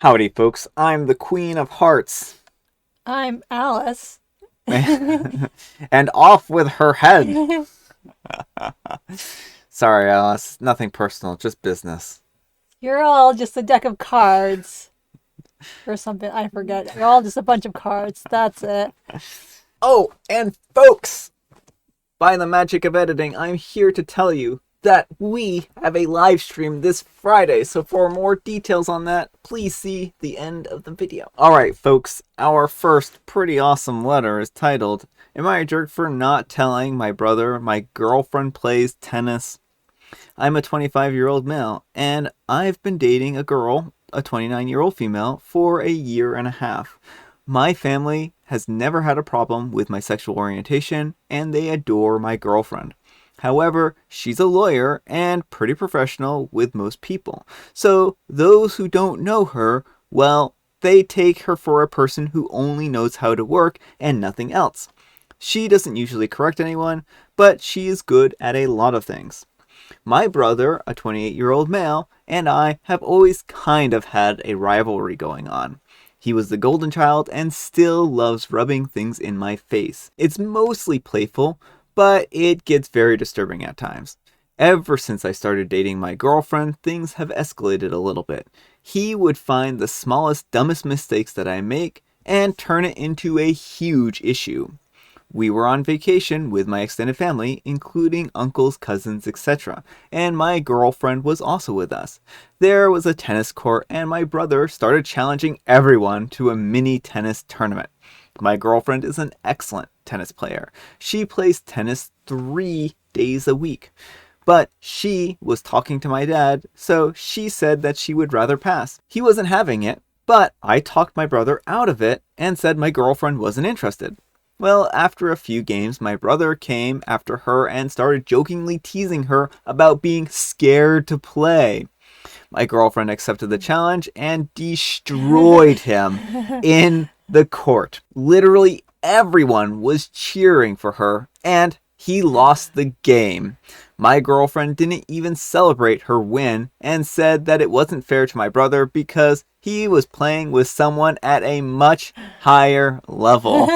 Howdy, folks. I'm the Queen of Hearts. I'm Alice. And off with her head. Sorry, Alice. Nothing personal, just business. You're all just a deck of cards. Or something, I forget. You're all just a bunch of cards. That's it. Oh, and folks, by the magic of editing, I'm here to tell you that we have a live stream this Friday. So for more details on that, please see the end of the video. Alright, folks, our first pretty awesome letter is titled, "Am I a jerk for not telling my brother my girlfriend plays tennis?" I'm a 25-year-old male, and I've been dating a girl, a 29-year-old female, for a year and a half. My family has never had a problem with my sexual orientation, and they adore my girlfriend. However, she's a lawyer and pretty professional with most people. So those who don't know her, well, they take her for a person who only knows how to work and nothing else. She doesn't usually correct anyone, but she is good at a lot of things. My brother, a 28-year-old male, and I have always kind of had a rivalry going on. He was the golden child and still loves rubbing things in my face. It's mostly playful, but it gets very disturbing at times. Ever since I started dating my girlfriend, things have escalated a little bit. He would find the smallest, dumbest mistakes that I make and turn it into a huge issue. We were on vacation with my extended family, including uncles, cousins, etc., and my girlfriend was also with us. There was a tennis court, and my brother started challenging everyone to a mini tennis tournament. My girlfriend is an excellent tennis player. She plays tennis 3 days a week. But she was talking to my dad, so she said that she would rather pass. He wasn't having it, but I talked my brother out of it and said my girlfriend wasn't interested. Well, after a few games, my brother came after her and started jokingly teasing her about being scared to play. My girlfriend accepted the challenge and destroyed him in the court. Literally everyone was cheering for her, and he lost the game. My girlfriend didn't even celebrate her win and said that it wasn't fair to my brother because he was playing with someone at a much higher level.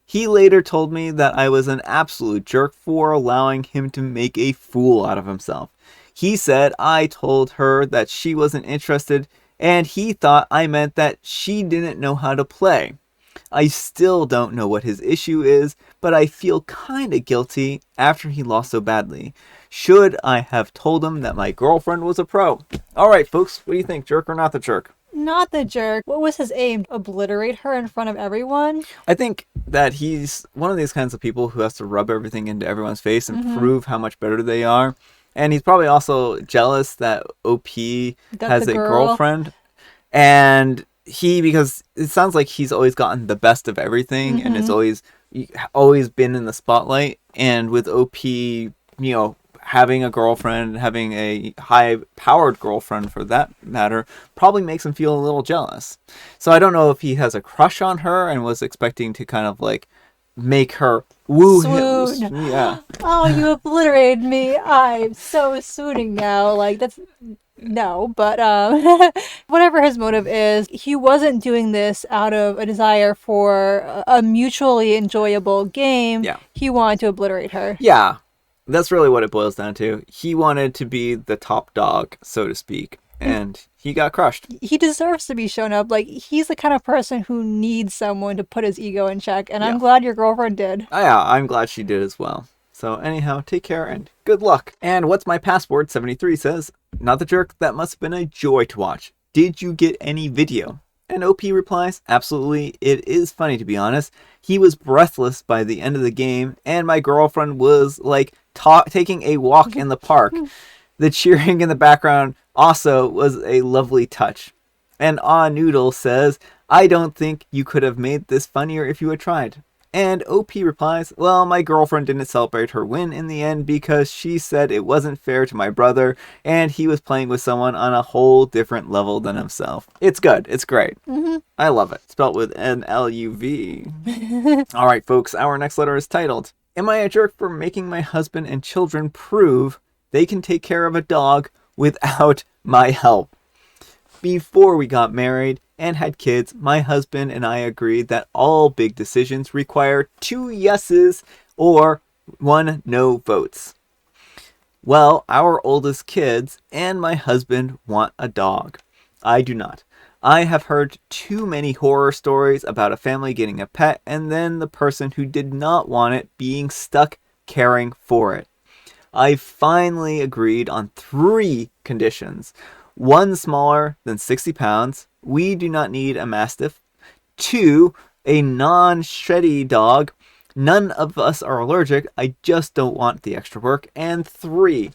He later told me that I was an absolute jerk for allowing him to make a fool out of himself. He said I told her that she wasn't interested, and he thought I meant that she didn't know how to play. I still don't know what his issue is, but I feel kinda guilty after he lost so badly. Should I have told him that my girlfriend was a pro? Alright, folks, what do you think, jerk or not the jerk? Not the jerk. What was his aim? Obliterate her in front of everyone? I think that he's one of these kinds of people who has to rub everything into everyone's face and prove how much better they are. And he's probably also jealous that OP Got the has a girl. girlfriend. And because it sounds like he's always gotten the best of everything and it's always been in the spotlight. And with OP, having a girlfriend, having a high-powered girlfriend for that matter, probably makes him feel a little jealous. So I don't know if he has a crush on her and was expecting to kind of like make her woo him. Swoon. Yeah. Oh, you obliterated me. I'm so swooning now. Like, that's. No, but whatever his motive is, he wasn't doing this out of a desire for a mutually enjoyable game. Yeah. He wanted to obliterate her. Yeah. That's really what it boils down to. He wanted to be the top dog, so to speak, and he got crushed. He deserves to be shown up. Like, he's the kind of person who needs someone to put his ego in check, and Yeah. I'm glad your girlfriend did. Yeah, I'm glad she did as well. So anyhow, take care and good luck. And what's my passport 73 says, "Not the jerk, that must have been a joy to watch. Did you get any video?" And OP replies, "Absolutely, it is funny to be honest. He was breathless by the end of the game, and my girlfriend was like taking a walk in the park. The cheering in the background also was a lovely touch." And Noodle says, "I don't think you could have made this funnier if you had tried." And OP replies, "Well, my girlfriend didn't celebrate her win in the end because she said it wasn't fair to my brother and he was playing with someone on a whole different level than himself." It's good. It's great. I love it. Spelled with N-L-U-V. Alright, folks, our next letter is titled, "Am I a jerk for making my husband and children prove they can take care of a dog without my help?" Before we got married and had kids, my husband and I agreed that all big decisions require 2 yeses or 1 no votes. Well, our oldest kids and my husband want a dog. I do not. I have heard too many horror stories about a family getting a pet and then the person who did not want it being stuck caring for it. I finally agreed on 3 conditions. 1 smaller than 60 pounds. We do not need a Mastiff. 2, a non-sheddy dog. None of us are allergic. I just don't want the extra work. And 3,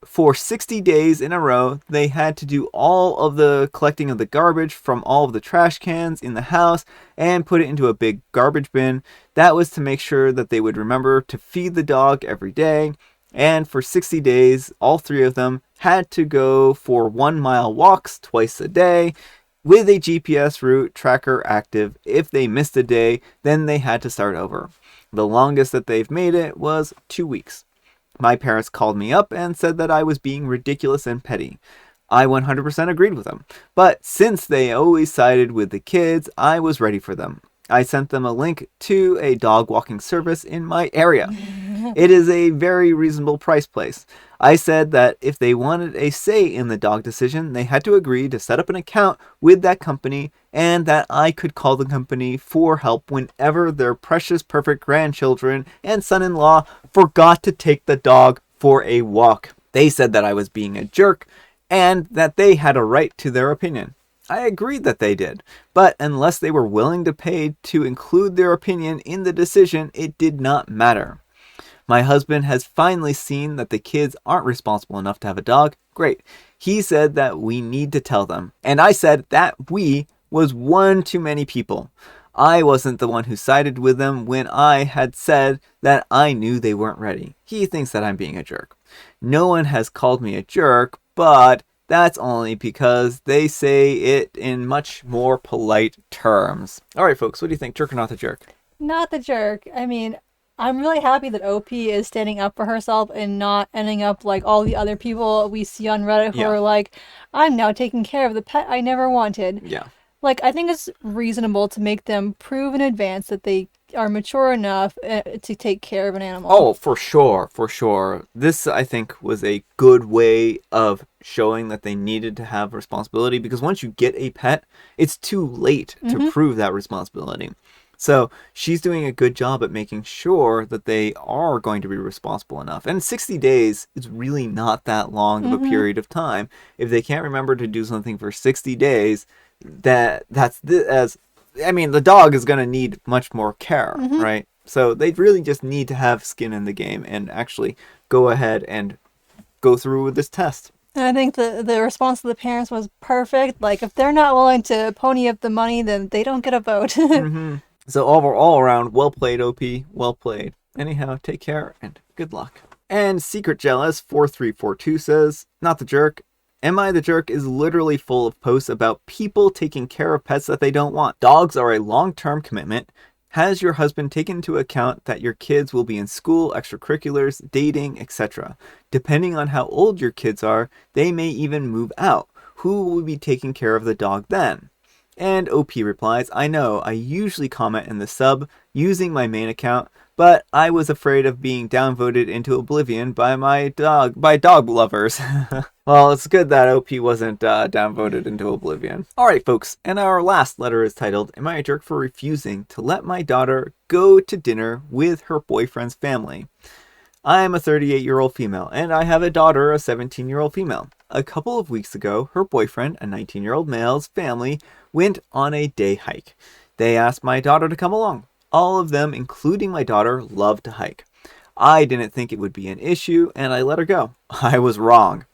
for 60 days in a row, they had to do all of the collecting of the garbage from all of the trash cans in the house and put it into a big garbage bin. That was to make sure that they would remember to feed the dog every day. And for 60 days, all 3 of them had to go for 1-mile walks twice a day with a GPS route tracker active. If they missed a day, then they had to start over. The longest that they've made it was 2 weeks. My parents called me up and said that I was being ridiculous and petty. I 100% agreed with them. But since they always sided with the kids, I was ready for them. I sent them a link to a dog walking service in my area. It is a very reasonable price place. I said that if they wanted a say in the dog decision, they had to agree to set up an account with that company and that I could call the company for help whenever their precious perfect grandchildren and son-in-law forgot to take the dog for a walk. They said that I was being a jerk and that they had a right to their opinion. I agreed that they did, but unless they were willing to pay to include their opinion in the decision, it did not matter. My husband has finally seen that the kids aren't responsible enough to have a dog. Great. He said that we need to tell them. And I said that we was one too many people. I wasn't the one who sided with them when I had said that I knew they weren't ready. He thinks that I'm being a jerk. No one has called me a jerk, but that's only because they say it in much more polite terms. All right, folks, what do you think? Jerk or not the jerk? Not the jerk. I mean, I'm really happy that OP is standing up for herself and not ending up like all the other people we see on Reddit who are like, I'm now taking care of the pet I never wanted. Yeah. Like, I think it's reasonable to make them prove in advance that they are mature enough to take care of an animal. Oh, for sure, for sure. This, I think, was a good way of showing that they needed to have responsibility, because once you get a pet, it's too late to prove that responsibility. So she's doing a good job at making sure that they are going to be responsible enough. And 60 days is really not that long of a period of time. If they can't remember to do something for 60 days, the dog is going to need much more care, right? So they really just need to have skin in the game and actually go ahead and go through with this test. And I think the response of the parents was perfect. Like, if they're not willing to pony up the money, then they don't get a vote. So all around, well played, OP. Well played. Anyhow, take care and good luck. And Secret Jealous 4342 says, not the jerk. Am I the Jerk is literally full of posts about people taking care of pets that they don't want. Dogs are a long-term commitment. Has your husband taken into account that your kids will be in school, extracurriculars, dating, etc.? Depending on how old your kids are, they may even move out. Who will be taking care of the dog then? And OP replies, I know, I usually comment in the sub using my main account, but I was afraid of being downvoted into oblivion by dog lovers. Well, it's good that OP wasn't downvoted into oblivion. Alright, folks, and our last letter is titled, Am I a Jerk for Refusing to Let My Daughter Go to Dinner with Her Boyfriend's Family? I am a 38-year-old female, and I have a daughter, a 17-year-old female. A couple of weeks ago, her boyfriend, a 19-year-old male's family, went on a day hike. They asked my daughter to come along. All of them, including my daughter, love to hike. I didn't think it would be an issue, and I let her go. I was wrong.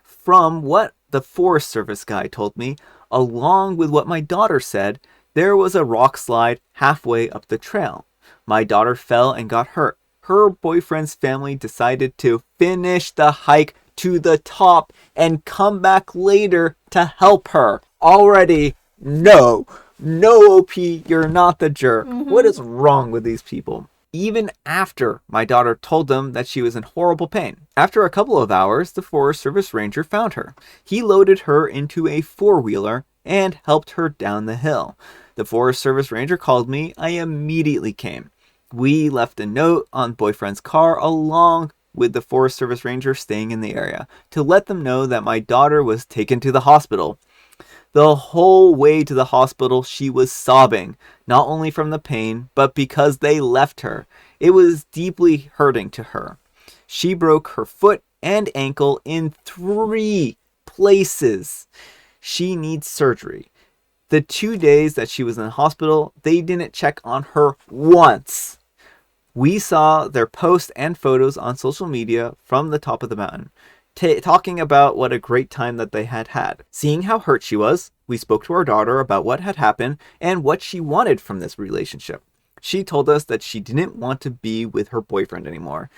From what the Forest Service guy told me, along with what my daughter said, there was a rock slide halfway up the trail. My daughter fell and got hurt. Her boyfriend's family decided to finish the hike to the top and come back later to help her. Already, no, OP, you're not the jerk. What is wrong with these people? even after my daughter told them that she was in horrible pain. After a couple of hours, the Forest Service ranger found her. He loaded her into a four-wheeler and helped her down the hill. The Forest Service ranger called me. I immediately came. We left a note on boyfriend's car along with the Forest Service ranger staying in the area to let them know that my daughter was taken to the hospital. The whole way to the hospital, she was sobbing, not only from the pain, but because they left her. It was deeply hurting to her. She broke her foot and ankle in 3 places. She needs surgery. The 2 days that she was in the hospital, they didn't check on her once. We saw their posts and photos on social media from the top of the mountain, talking about what a great time that they had had. Seeing how hurt she was, we spoke to our daughter about what had happened and what she wanted from this relationship. She told us that she didn't want to be with her boyfriend anymore.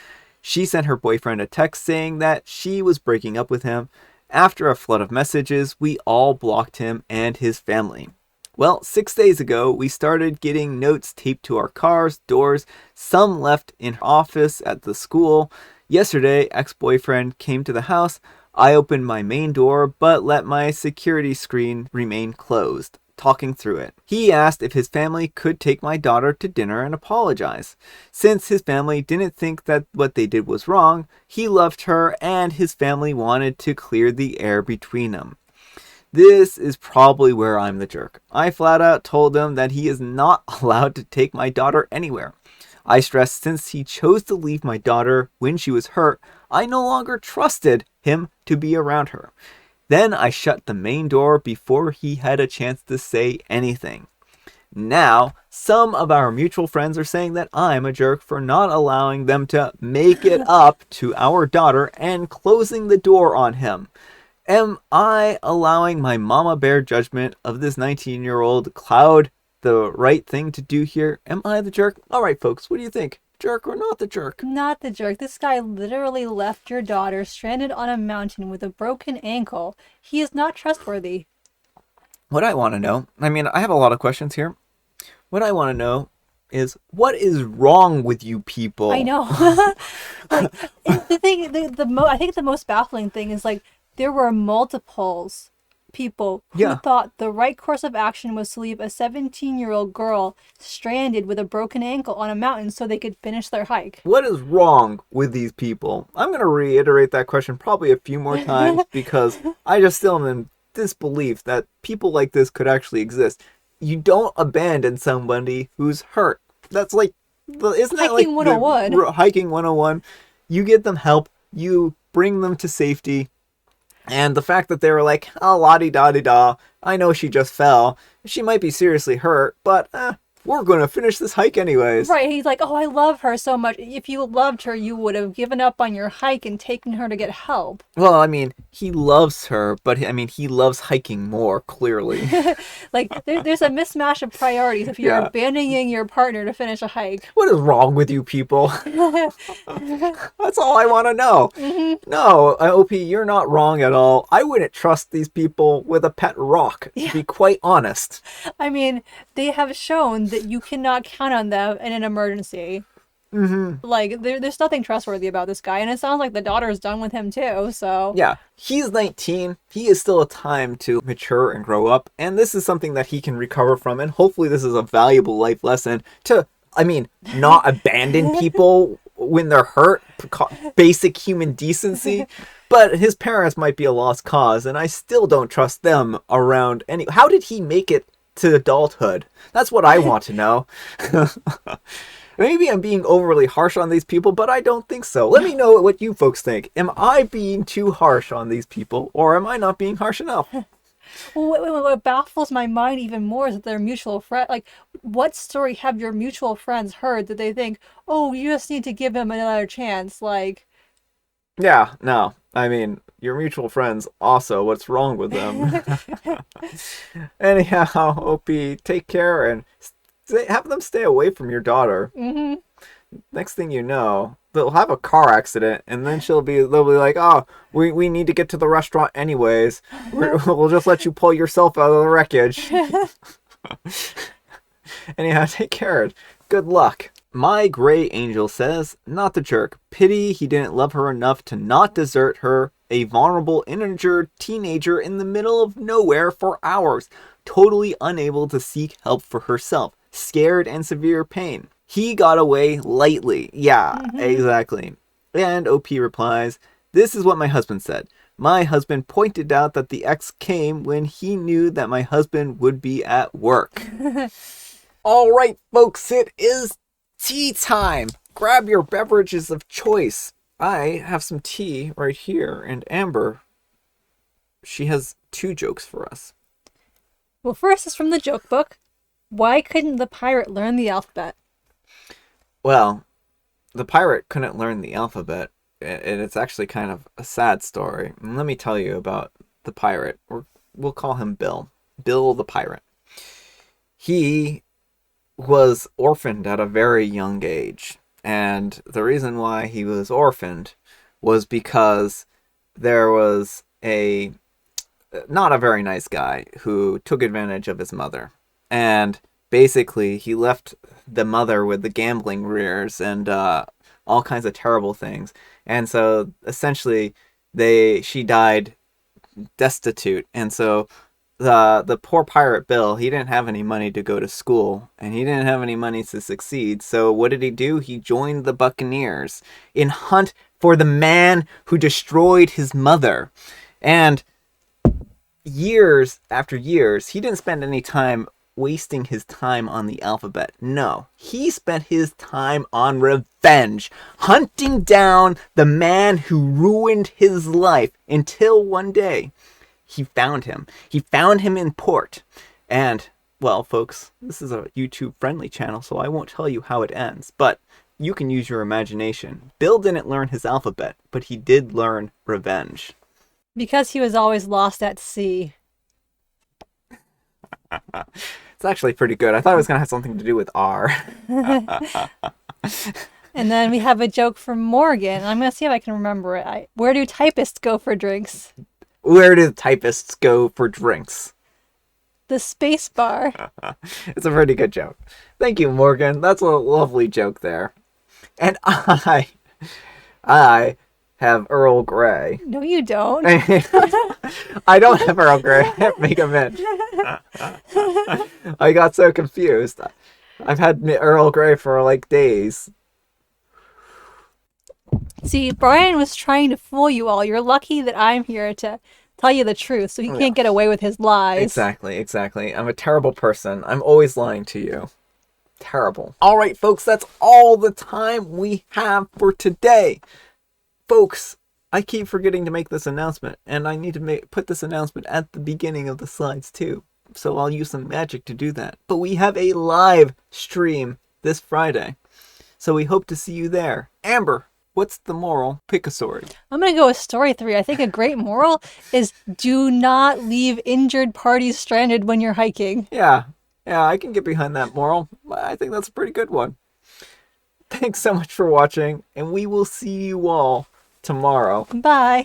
She sent her boyfriend a text saying that she was breaking up with him. After a flood of messages, we all blocked him and his family. Well, 6 days ago, we started getting notes taped to our cars, doors, some left in her office at the school. Yesterday, ex-boyfriend came to the house. I opened my main door, but let my security screen remain closed, talking through it. He asked if his family could take my daughter to dinner and apologize. Since his family didn't think that what they did was wrong, he loved her and his family wanted to clear the air between them. This is probably where I'm the jerk. I flat out told him that he is not allowed to take my daughter anywhere. I stressed since he chose to leave my daughter when she was hurt, I no longer trusted him to be around her. Then I shut the main door before he had a chance to say anything. Now, some of our mutual friends are saying that I'm a jerk for not allowing them to make it up to our daughter and closing the door on him. Am I allowing my mama bear judgment of this 19-year-old cloud the right thing to do here? Am I the jerk? All right, folks, what do you think? Jerk or not the jerk? Not the jerk. This guy literally left your daughter stranded on a mountain with a broken ankle. He is not trustworthy. What I want to know, I have a lot of questions here. What I want to know is, what is wrong with you people? I know. Like, the thing, I think the most baffling thing is, like, there were multiples people who thought the right course of action was to leave a 17-year-old girl stranded with a broken ankle on a mountain so they could finish their hike. What is wrong with these people? I'm going to reiterate that question probably a few more times because I just still am in disbelief that people like this could actually exist. You don't abandon somebody who's hurt. That's like, isn't that hiking like 101? Hiking 101. You get them help. You bring them to safety. And the fact that they were like, oh, la-di-da-di-da, I know she just fell. She might be seriously hurt, but we're going to finish this hike anyways. Right, he's like, oh, I love her so much. If you loved her, you would have given up on your hike and taken her to get help. Well, he loves her, but he loves hiking more, clearly. Like, there's a mismatch of priorities if you're abandoning your partner to finish a hike. What is wrong with you people? That's all I want to know. Mm-hmm. No, OP, you're not wrong at all. I wouldn't trust these people with a pet rock, to be quite honest. They have shown that you cannot count on them in an emergency. Mm-hmm. Like, there's nothing trustworthy about this guy, and it sounds like the daughter's done with him too, so... Yeah, he's 19. He is still a time to mature and grow up, and this is something that he can recover from, and hopefully this is a valuable life lesson to, not abandon people when they're hurt, basic human decency, but his parents might be a lost cause, and I still don't trust them around any... How did he make it to adulthood? That's what I want to know. Maybe I'm being overly harsh on these people, but I don't think so. Let me know what you folks think. Am I being too harsh on these people, or am I not being harsh enough? Well, what baffles my mind even more is that they're mutual friends. Like, what story have your mutual friends heard that they think, oh, you just need to give him another chance? Like... Yeah, no. Your mutual friends also, what's wrong with them? Anyhow, OP, take care and have them stay away from your daughter. Mm-hmm. Next thing you know, they'll have a car accident, and then they'll be like, oh, we need to get to the restaurant anyways. We'll just let you pull yourself out of the wreckage. Anyhow, take care. Good luck. My gray angel says, not the jerk. Pity he didn't love her enough to not desert her, a vulnerable, injured teenager in the middle of nowhere for hours, totally unable to seek help for herself, scared and severe pain. He got away lightly. Yeah, exactly. And OP replies, this is what my husband said. My husband pointed out that the ex came when he knew that my husband would be at work. All right, folks, it is tea time. Grab your beverages of choice. I have some tea right here, and Amber, she has 2 jokes for us. Well, first is from the joke book. Why couldn't the pirate learn the alphabet? Well, the pirate couldn't learn the alphabet, and it's actually kind of a sad story. And let me tell you about the pirate. We'll call him Bill. Bill the pirate. He was orphaned at a very young age. And the reason why he was orphaned was because there was not a very nice guy who took advantage of his mother. And basically, he left the mother with the gambling rears and all kinds of terrible things. And so, essentially, she died destitute. And so, the poor pirate Bill, he didn't have any money to go to school, and he didn't have any money to succeed. So what did he do? He joined the Buccaneers in hunt for the man who destroyed his mother. And years after years, he didn't spend any time wasting his time on the alphabet. No, he spent his time on revenge, hunting down the man who ruined his life, until one day he found him. He found him in port. And, well, folks, this is a YouTube-friendly channel, so I won't tell you how it ends. But you can use your imagination. Bill didn't learn his alphabet, but he did learn revenge. Because he was always lost at sea. It's actually pretty good. I thought it was going to have something to do with R. And then we have a joke from Morgan. I'm going to see if I can remember it. Where do typists go for drinks? Where do typists go for drinks? The space bar. It's a pretty good joke. Thank you, Morgan. That's a lovely joke there. And I have Earl Grey. No, you don't. I don't have Earl Grey. Make a mint. I got so confused. I've had Earl Grey for like days. See, Brian was trying to fool you all. You're lucky that I'm here to tell you the truth, so he can't get away with his lies. Exactly. I'm a terrible person. I'm always lying to you. Terrible. All right, folks, that's all the time we have for today. Folks, I keep forgetting to make this announcement, and I need to put this announcement at the beginning of the slides too. So I'll use some magic to do that. But we have a live stream this Friday, so we hope to see you there. Amber, what's the moral? Pick a story. I'm going to go with story 3. I think a great moral is do not leave injured parties stranded when you're hiking. Yeah, I can get behind that moral. I think that's a pretty good one. Thanks so much for watching, and we will see you all tomorrow. Bye.